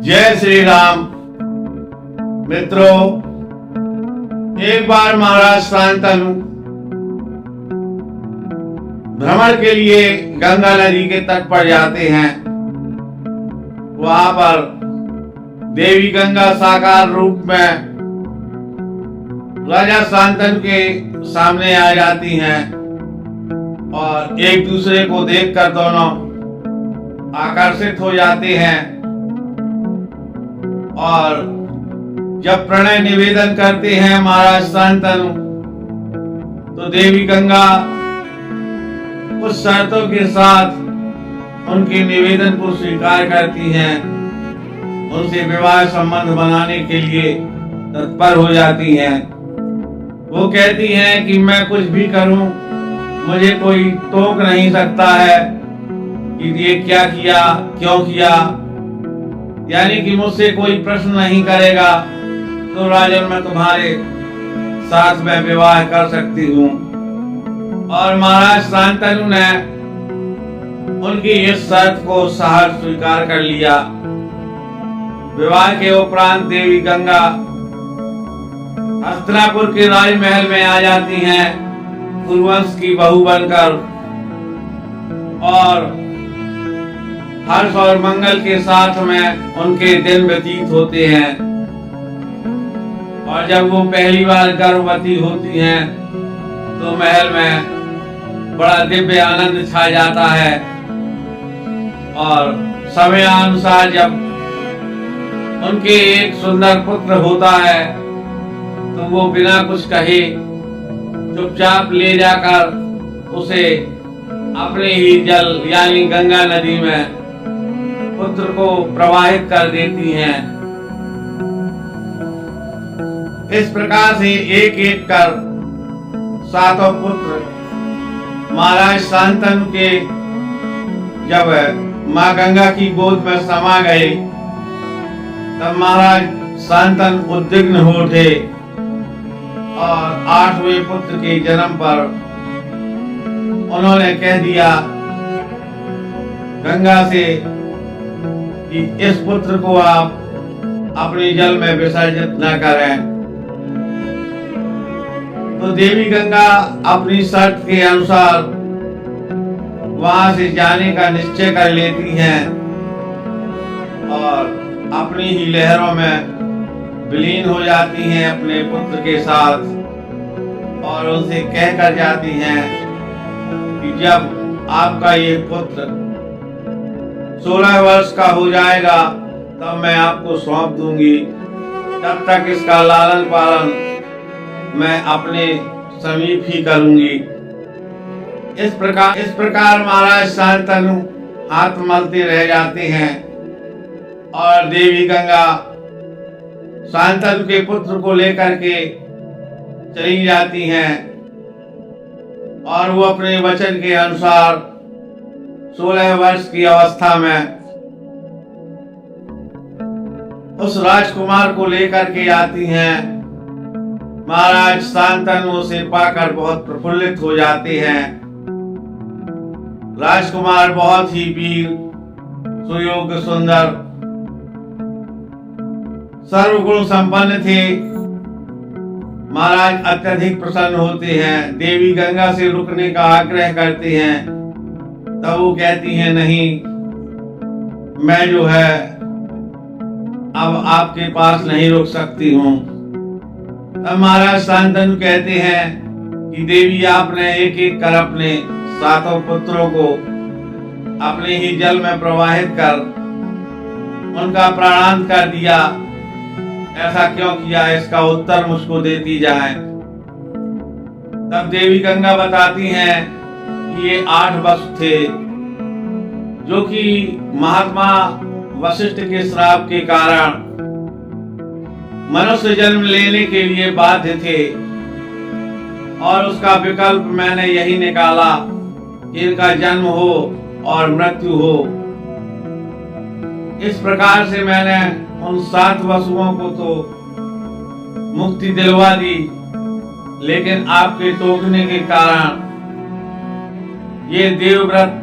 जय श्री राम। मित्रों, एक बार महाराज शांतनु भ्रमण के लिए गंगा नदी के तट पर जाते हैं। वहां पर देवी गंगा साकार रूप में राजा शांतनु के सामने आ जाती हैं और एक दूसरे को देखकर दोनों आकर्षित हो जाते हैं और जब प्रणय निवेदन करते हैं महाराज शांतनु, तो देवी गंगा कुछ शर्तों के साथ उनके निवेदन को स्वीकार करती हैं, उनसे विवाह संबंध बनाने के लिए तत्पर हो जाती हैं। वो कहती हैं कि मैं कुछ भी करूं, मुझे कोई टोक नहीं सकता है कि ये क्या किया, क्यों किया, यानी कि मुझसे कोई प्रश्न नहीं करेगा तो राजन मैं तुम्हारे साथ में विवाह कर सकती हूँ। और महाराज शांतनु ने उनकी इस शर्त को सहर्ष स्वीकार कर लिया। विवाह के उपरांत देवी गंगा हस्तिनापुर के राजमहल में आ जाती हैं कुरुवंश की बहू बनकर और हर्ष और मंगल के साथ में उनके दिन व्यतीत होते हैं। और जब वो पहली बार गर्भवती होती हैं तो महल में बड़ा दिव्य आनंद छा जाता है और समयानुसार जब उनके एक सुंदर पुत्र होता है तो वो बिना कुछ कहे चुपचाप ले जाकर उसे अपने ही जल यानी गंगा नदी में पुत्र को प्रवाहित कर देती हैं। इस प्रकार से एक एक कर सातों पुत्र महाराज शांतनु के जब माँ गंगा की गोद में समा गए तब महाराज शांतनु उद्विग्न हो उठे और 8वें पुत्र के जन्म पर उन्होंने कह दिया गंगा से कि इस पुत्र को आप अपने जल में विसर्जित न करें। तो देवी गंगा अपनी शर्त के अनुसार वहां से जाने का निश्चय कर लेती हैं और अपनी ही लहरों में विलीन हो जाती हैं अपने पुत्र के साथ और उनसे कहकर जाती हैं कि जब आपका ये पुत्र 16 वर्ष का हो जाएगा तब मैं आपको सौंप दूंगी, तब तक इसका लालन पालन मैं अपने समीप ही करूंगी। इस प्रकार महाराज शांतनु हाथ मलते रह जाते हैं और देवी गंगा शांतनु के पुत्र को लेकर के चली जाती हैं और वो अपने वचन के अनुसार 16 वर्ष की अवस्था में उस राजकुमार को लेकर के आती हैं। महाराज शांतनु उसे पाकर बहुत प्रफुल्लित हो जाते हैं। राजकुमार बहुत ही वीर, सुयोग्य, सुंदर, सर्वगुण संपन्न थे। महाराज अत्यधिक प्रसन्न होते हैं, देवी गंगा से रुकने का आग्रह करते हैं। तब वो कहती हैं नहीं, मैं जो है अब आपके पास नहीं रुक सकती हूँ। तब महाराज शांतनु कहते हैं कि देवी आपने एक एक कर अपने सातों पुत्रों को अपने ही जल में प्रवाहित कर उनका प्राणांत कर दिया, ऐसा क्यों किया, इसका उत्तर मुझको देती जाए। तब देवी गंगा बताती हैं कि ये 8 वसु थे जो कि महात्मा वशिष्ठ के श्राप के कारण मनुष्य जन्म लेने के लिए बाध्य थे और उसका विकल्प मैंने यही निकाला कि इनका जन्म हो और मृत्यु हो। इस प्रकार से मैंने उन 7 वसुओं को तो मुक्ति दिलवा दी, लेकिन आपके टोकने के कारण ये देवव्रत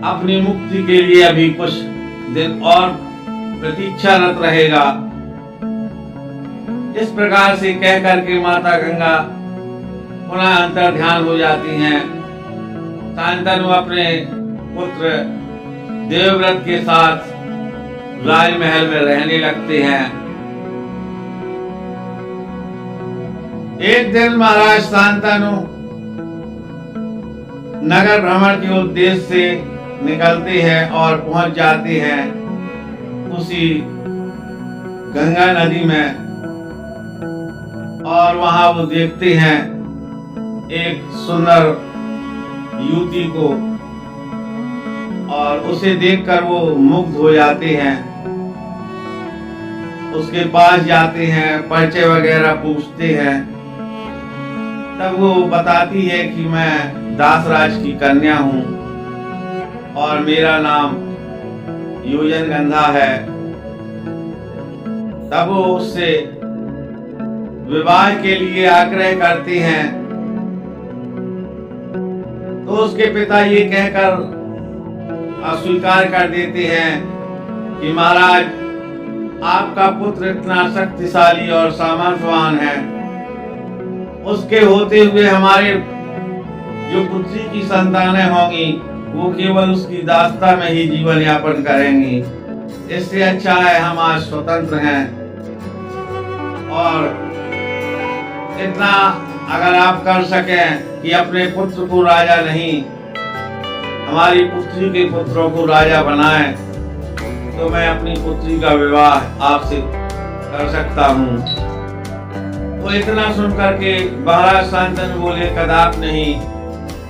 अपनी मुक्ति के लिए अभी कुछ दिन और प्रतीक्षारत रहेगा। इस प्रकार से कह करके माता गंगा पुनः अंतर ध्यान हो जाती हैं। शांतनु अपने पुत्र देवव्रत के साथ राजमहल में रहने लगते हैं। एक दिन महाराज शांतनु नगर भ्रमण के उद्देश्य से निकलते हैं और पहुंच जाते हैं उसी गंगा नदी में, और वहां वो देखते हैं एक सुंदर युवती को, और उसे देखकर वो मुग्ध हो जाते हैं। उसके पास जाते हैं, परिचय वगैरह पूछते हैं। तब वो बताती है कि मैं दासराज की कन्या हूं और मेरा नाम योजनगंधा है। तब वो उससे विवाह के लिए आग्रह करते हैं। तो उसके पिता ये कहकर अस्वीकार कर देते हैं कि महाराज, आपका पुत्र इतना शक्तिशाली और सामर्थ्यवान है, उसके होते हुए हमारे जो पुत्री की संतानें होंगी वो केवल उसकी दास्ता में ही जीवन यापन करेंगी। इससे अच्छा है हम आज स्वतंत्र हैं, और इतना अगर आप कर सकें कि अपने पुत्र को राजा नहीं, हमारी पुत्री के पुत्रों को राजा बनाएं, तो मैं अपनी पुत्री का विवाह आपसे कर सकता हूँ। तो इतना सुन करके महाराज शांतनु बोले, कदाप नहीं,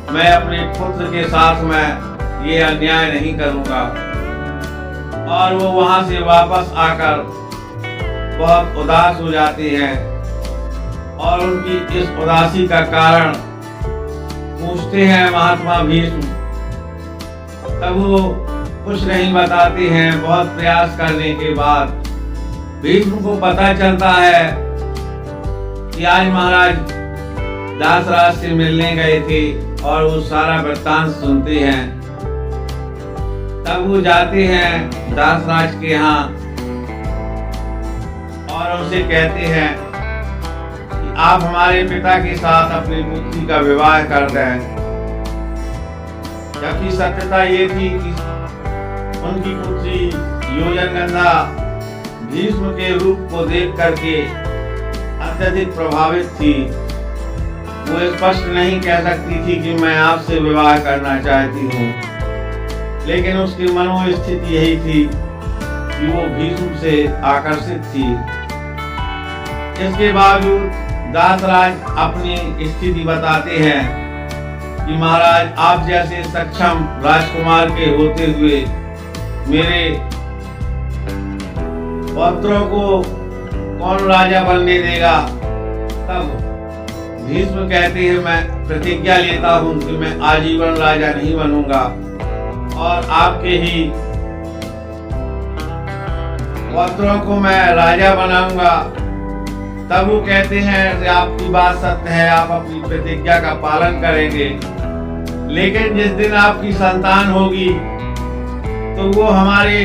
मैं अपने पुत्र के साथ में ये अन्याय नहीं करूँगा। और वो वहां से वापस आकर बहुत उदास हो जाते हैं, और उनकी इस उदासी का कारण पूछते हैं महात्मा भीष्म। तब वो कुछ नहीं बताते हैं। बहुत प्रयास करने के बाद भीष्म को पता चलता है कि आज महाराज दासराज से मिलने गए थे, और वो सारा वृत्तांत सुनते हैं। तब वो जाते हैं दासराज के यहाँ और उनसे कहते हैं कि आप हमारे पिता के साथ अपनी पुत्री का विवाह कर दें। जबकि सत्यता ये थी कि उनकी पुत्री योजनगंधा भीष्म के रूप को देख करके अत्यधिक प्रभावित थी। वो स्पष्ट नहीं कह सकती थी कि मैं आपसे विवाह करना चाहती हूँ, लेकिन उसकी मनोस्थिति यही थी कि वो भीष्म से आकर्षित थी। इसके बावजूद दासराज अपनी स्थिति बताते हैं कि महाराज, आप जैसे सक्षम राजकुमार के होते हुए मेरे पुत्रों को कौन राजा बनने देगा। तब भीष्म कहते हैं, मैं प्रतिज्ञा लेता हूं कि मैं आजीवन राजा नहीं बनूंगा और आपके ही पुत्रों को मैं राजा बनाऊंगा। तब वो कहते हैं कि आपकी बात सत्य है, आप अपनी प्रतिज्ञा का पालन करेंगे, लेकिन जिस दिन आपकी संतान होगी तो वो हमारे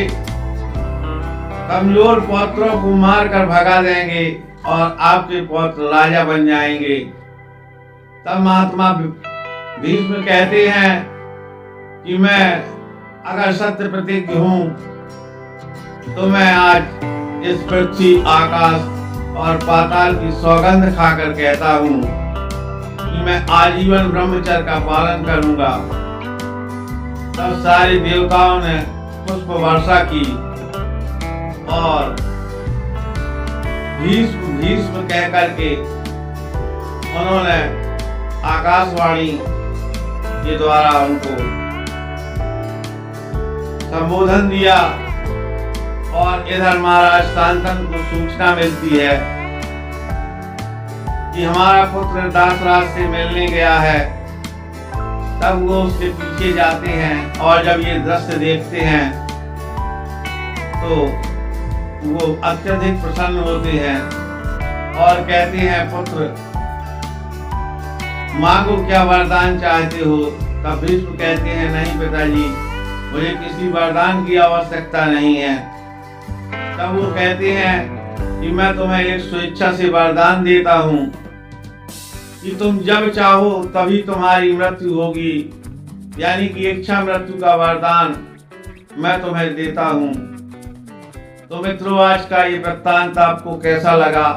कमजोर पुत्रों को मार कर भगा देंगे और आपके पुत्र राजा बन जाएंगे। तब महात्मा भीष्म कहते हैं कि मैं अगर सत्य प्रतिज्ञ हूं तो मैं आज इस पृथ्वी, आकाश और पाताल की सौगंध खाकर कहता हूं कि मैं आजीवन ब्रह्मचर्य का पालन करूंगा। तब सारे देवताओं ने पुष्प वर्षा की और भीष्म भीष्म कह करके उन्होंने आकाशवाणी के द्वारा उनको संबोधन दिया। और इधर महाराज शांतनु को सूचना मिलती है कि हमारा पुत्र दासराज से मिलने गया है। तब वो उसके पीछे जाते हैं और जब ये दृश्य देखते हैं तो वो अत्यधिक प्रसन्न होते हैं और कहते हैं, पुत्र मांगो, क्या वरदान चाहते हो। तब भीष्म कहते हैं, नहीं पिताजी, मुझे किसी वरदान की आवश्यकता नहीं है, तब वो कहते हैं कि मैं तुम्हें एक स्वेच्छा से वरदान देता हूँ कि तुम जब चाहो तभी तुम्हारी मृत्यु होगी, यानी कि इच्छा मृत्यु का वरदान मैं तुम्हें देता हूँ। तो मित्रों, आज का ये वृत्तांत आपको कैसा लगा?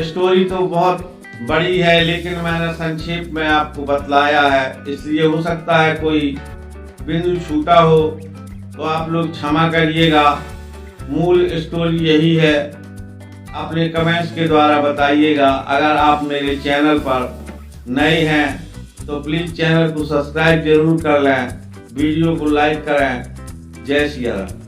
स्टोरी तो बहुत बड़ी है, लेकिन मैंने संक्षेप में आपको बतलाया है, इसलिए हो सकता है कोई बिंदु छूटा हो तो आप लोग क्षमा करिएगा। मूल स्टोरी यही है। अपने कमेंट्स के द्वारा बताइएगा। अगर आप मेरे चैनल पर नए हैं तो प्लीज़ चैनल को सब्सक्राइब जरूर कर लें, वीडियो को लाइक करें। जय सिया राम।